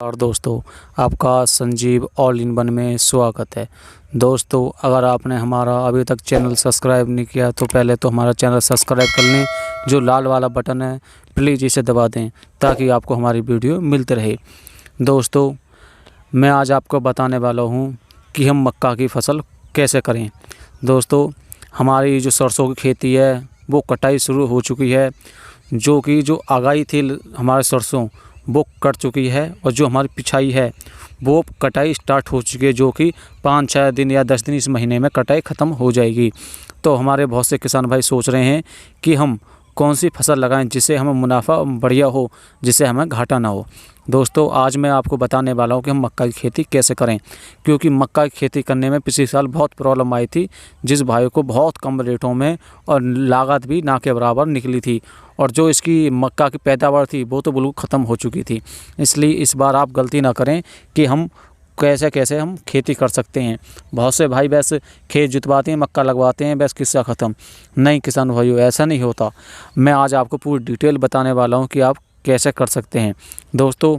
और दोस्तों, आपका संजीव ऑल इन वन में स्वागत है। दोस्तों, अगर आपने हमारा अभी तक चैनल सब्सक्राइब नहीं किया तो पहले तो हमारा चैनल सब्सक्राइब कर लें। जो लाल वाला बटन है प्लीज़ इसे दबा दें ताकि आपको हमारी वीडियो मिलती रहे। दोस्तों, मैं आज आपको बताने वाला हूँ कि हम मक्का की फसल कैसे करें। दोस्तों, हमारी जो सरसों की खेती है वो कटाई शुरू हो चुकी है। जो आगाई थी हमारे सरसों वो कट चुकी है और जो हमारी पिछाई है वो कटाई स्टार्ट हो चुकी है, जो कि 5-6 दिन या 10 दिन इस महीने में कटाई ख़त्म हो जाएगी। तो हमारे बहुत से किसान भाई सोच रहे हैं कि हम कौन सी फसल लगाएं जिससे हमें मुनाफा बढ़िया हो, जिससे हमें घाटा ना हो। दोस्तों, आज मैं आपको बताने वाला हूं कि हम मक्का की खेती कैसे करें, क्योंकि मक्का की खेती करने में पिछले साल बहुत प्रॉब्लम आई थी। जिस भाई को बहुत कम रेटों में और लागत भी ना के बराबर निकली थी, और जो इसकी मक्का की पैदावार थी वो तो बिल्कुल ख़त्म हो चुकी थी। इसलिए इस बार आप गलती ना करें कि हम कैसे हम खेती कर सकते हैं। बहुत से भाई बस खेत जुतवाते हैं, मक्का लगवाते हैं, बस किस्सा ख़त्म। नहीं किसान भाइयों, ऐसा नहीं होता। मैं आज आपको पूरी डिटेल बताने वाला हूं कि आप कैसे कर सकते हैं। दोस्तों,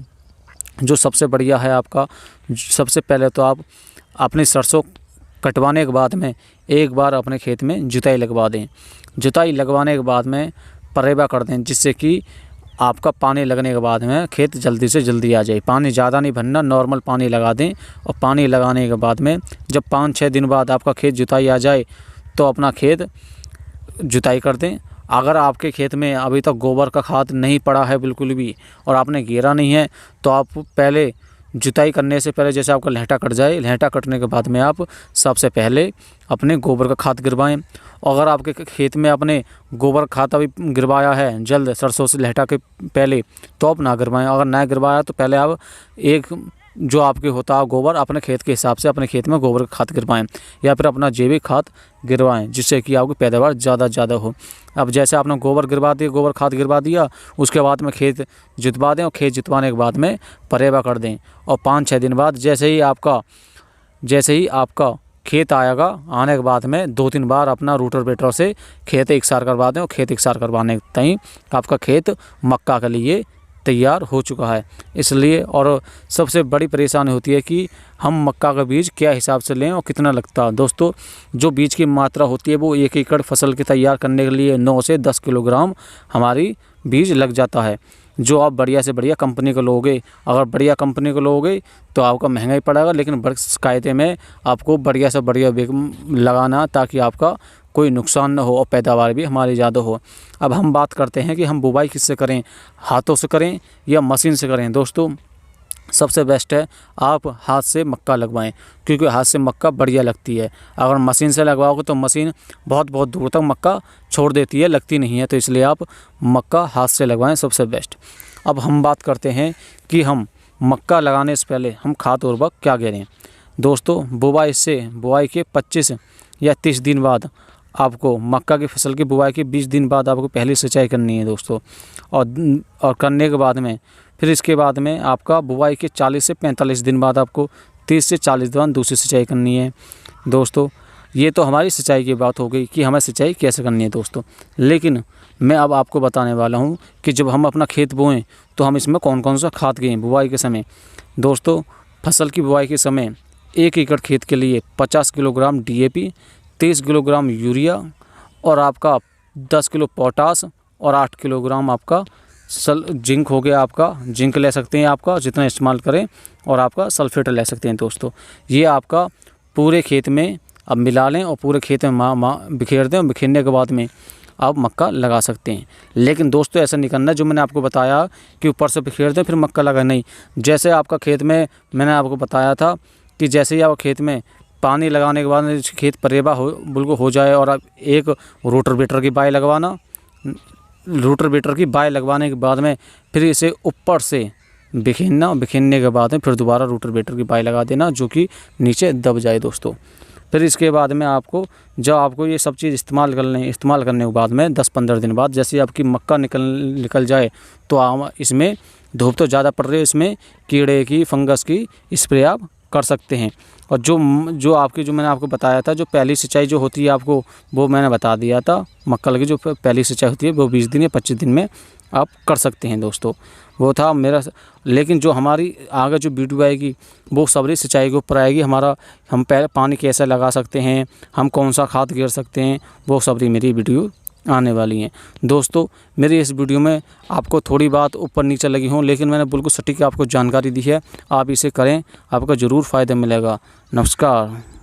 जो सबसे बढ़िया है आपका, सबसे पहले तो आप अपनी सरसों कटवाने के बाद में एक बार अपने खेत में जुताई लगवा दें। जुताई लगवाने के बाद में परेबा कर दें, जिससे कि आपका पानी लगने के बाद में खेत जल्दी से जल्दी आ जाए। पानी ज़्यादा नहीं भरना, नॉर्मल पानी लगा दें। और पानी लगाने के बाद में जब 5-6 दिन बाद आपका खेत जुताई आ जाए तो अपना खेत जुताई कर दें। अगर आपके खेत में अभी तक गोबर का खाद नहीं पड़ा है बिल्कुल भी, और आपने घेरा नहीं है, तो आप पहले जुताई करने से पहले जैसे आपका लहटा कट जाए, लहटा कटने के बाद में आप सबसे पहले अपने गोबर का खाद गिरवाएं। अगर आपके खेत में अपने गोबर खाद अभी गिरवाया है जल्द सरसों से लहटा के पहले, तो आप ना गिरवाएं। अगर ना गिरवाया तो पहले आप एक जो आपके होता है गोबर अपने खेत के हिसाब से अपने खेत में गोबर का खाद गिरवाएं, या फिर अपना जैविक खाद गिरवाएं, जिससे कि आपकी पैदावार ज़्यादा हो। अब जैसे आपने गोबर गिरवा दिया, गोबर खाद गिरवा दिया, उसके बाद में खेत जुतवा दें, और खेत जुतवाने के बाद में परेबा कर दें। और 5-6 दिन बाद जैसे ही आपका खेत आएगा, आने के बाद में 2-3 बार अपना रूटर वेटर से खेत एकसार करवा दें, और खेत एकसार करवाने तक आपका खेत मक्का के लिए तैयार हो चुका है। इसलिए और सबसे बड़ी परेशानी होती है कि हम मक्का का बीज क्या हिसाब से लें और कितना लगता है। दोस्तों, जो बीज की मात्रा होती है वो 1 एकड़ फसल की तैयार करने के लिए 9 से 10 किलोग्राम हमारी बीज लग जाता है। जो आप बढ़िया से बढ़िया कंपनी का लोगे, अगर बढ़िया कंपनी का लोगे तो आपका महंगा ही पड़ेगा, लेकिन कायदे में आपको बढ़िया से बढ़िया लगाना, ताकि आपका कोई नुकसान न हो और पैदावार भी हमारी ज़्यादा हो। अब हम बात करते हैं कि हम बुवाई किससे करें, हाथों से करें या मशीन से करें। दोस्तों, सबसे बेस्ट है आप हाथ से मक्का लगवाएं, क्योंकि हाथ से मक्का बढ़िया लगती है। अगर मशीन से लगवाओगे तो मशीन बहुत दूर तक मक्का छोड़ देती है, लगती नहीं है। तो इसलिए आप मक्का हाथ से लगवाएं, सबसे बेस्ट। अब हम बात करते हैं कि हम मक्का लगाने से पहले हम खाद उर्वरक क्या करें। दोस्तों, बुवाई के 25 या 30 दिन बाद आपको मक्का की फसल की बुवाई के 20 दिन बाद आपको पहली सिंचाई करनी है दोस्तों। और करने के बाद में फिर इसके बाद में आपका बुवाई के 40 से 45 दिन बाद आपको 30 से 40 दिन बाद दूसरी सिंचाई करनी है। दोस्तों, ये तो हमारी सिंचाई की बात हो गई कि हमें सिंचाई कैसे करनी है दोस्तों। लेकिन मैं अब आपको बताने वाला हूँ कि जब हम अपना खेत बोएं तो हम इसमें कौन कौन सा खाद दें बुवाई के समय। दोस्तों, फसल की बुवाई के समय 1 एकड़ खेत के लिए 50 किलोग्राम DAP, 30 किलोग्राम यूरिया, और आपका 10 किलो पोटास, और 8 किलोग्राम आपका जिंक हो गया। आपका जिंक ले सकते हैं, आपका जितना इस्तेमाल करें, और आपका सल्फेट ले सकते हैं। दोस्तों, ये आपका पूरे खेत में अब मिला लें और पूरे खेत में बिखेर दें, और बिखेरने के बाद में आप मक्का लगा सकते हैं। लेकिन दोस्तों, ऐसा नहीं करना जो मैंने आपको बताया कि ऊपर से बिखेर दें फिर मक्का लगा, नहीं। जैसे आपका खेत में मैंने आपको बताया था कि जैसे ही आप खेत में पानी लगाने के बाद खेत परेबा बिल्कुल हो जाए, और आप एक रोटर वेटर की बाई लगवाना, रोटर वेटर की बाई लगवाने के बाद में फिर इसे ऊपर से बिखेरने के बाद में फिर दोबारा रोटर वेटर की बाई लगा देना, जो कि नीचे दब जाए दोस्तों। फिर इसके बाद में जब आपको ये सब चीज़ इस्तेमाल करने के बाद में 10-15 दिन बाद जैसे आपकी मक्का निकल जाए, तो इसमें धूप तो ज़्यादा पड़ रही है, इसमें कीड़े की फंगस की स्प्रे आप कर सकते हैं। और जो मैंने आपको बताया था, जो पहली सिंचाई जो होती है आपको, वो मैंने बता दिया था। मक्का की जो पहली सिंचाई होती है वो 20 दिन या 25 दिन में आप कर सकते हैं दोस्तों। वो था मेरा। लेकिन जो हमारी आगे जो वीडियो आएगी वो सब्री सिंचाई के ऊपर आएगी। हम पहले पानी कैसे लगा सकते हैं, हम कौन सा खाद गिर सकते हैं, वो सब्री मेरी वीडियो आने वाली हैं। दोस्तों मेरी इस वीडियो में आपको थोड़ी बात ऊपर नीचे लगी हो, लेकिन मैंने बिल्कुल सटीक आपको जानकारी दी है। आप इसे करें, आपको ज़रूर फ़ायदा मिलेगा। नमस्कार।